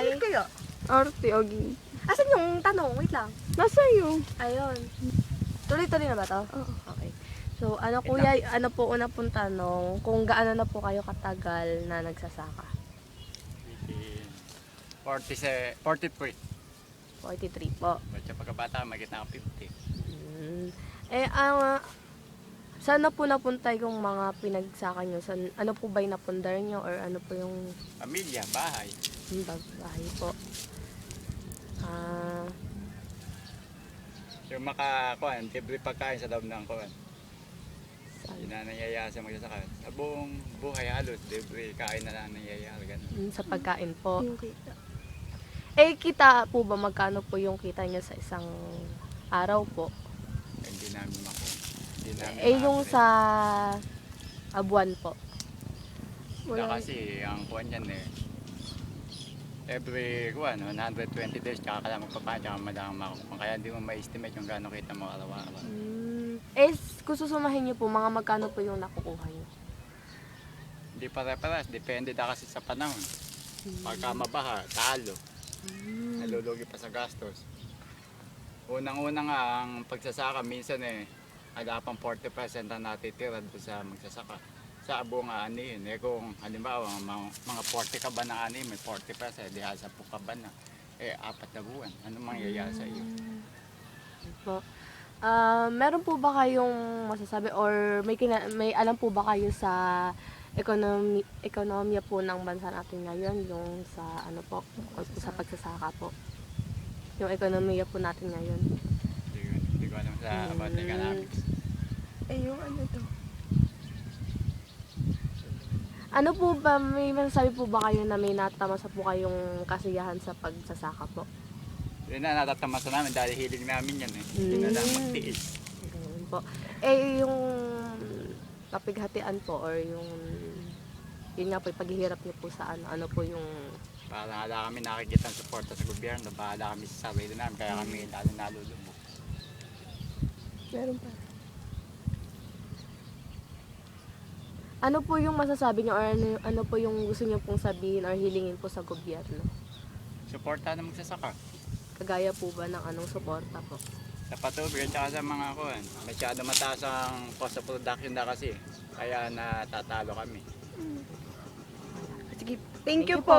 Ulit kayo. Arte, Ogi. Asan yung tanong? Wait lang. Nasa iyo. Ayun. Tuloy-tuloy na ba to? Oo. Okay. So, ano kuya, ano po una pong tanong, kung gaano na po kayo katagal na nagsasaka? 43. 43 po. Ba't sa pagkabata, magkita ng 50. Mm. Saan na po napunta yung mga pinagsaka nyo? Ano po ba yung napundar nyo? Or ano po yung Pamilya, bahay. bahay po? Ah, Yung makakuan, libre pagkain sa loob ng kuan. saan? Hindi na nangyayari sa magsasaka. Sa buong buhay halos, libre kain na lang nangyayari. Ganun. Sa pagkain po. Yung kita. Kita po ba magkano po yung kita nyo sa isang araw po? Hindi namin makuha. Hindi namin Yung ma-average. sa buwan po. Wala kasi, ang kuan yan every kuan, 120 days, tsaka ka lang magpapain, tsaka madamang makukuha. Kaya hindi mo ma-estimate yung gano'ng kita mo araw-araw. Kung susumahin nyo po, mga magkano po yung nakukuha nyo? Hindi pare-pares, depende na kasi sa panahon. Pagka mabaha, talo. Nalulugi pa sa gastos. Unang-una nga, ang pagsasaka minsan ada pang 40% na natitira doon sa magsasaka. Sa buong anihin, kung halimbawa mga 40 ka ba ng anihin, may 40%, di 10 ka ba na, 4 na buwan. Ano mangyayari sa iyo? Po. Meron po ba kayong masasabi or may alam po ba kayo sa ekonomiya po ng bansa natin ngayon, yung sa ano po, sa pagsasaka po? Yung ekonomiya po natin ngayon. Hindi ko alam sa about economics. Yung ano to. Ano po ba, may masasabi po ba kayo na may natamasa po kayong kasiyahan sa pagsasaka po? Yun na natatamasa namin dahil hiling namin yan Hindi na lang magtiis. Ganun po. Yung kapighatian po or yung yun nga po, yung paghihirap niyo po sa ano po yung Para wala kami nakikita ng suporta sa gobyerno, bahala kami sa sarili namin, kaya kami lalo nalulubog. Meron pa. ano po yung masasabi niyo or ano po yung gusto niyo pong sabihin or hilingin po sa gobyerno? Suporta na magsasaka. Kagaya po ba ng anong suporta po? Sa patubig at saka sa mga kuhan. Masyado mataas ang cost of production na kasi. Kaya natatalo kami. Sige, thank you po.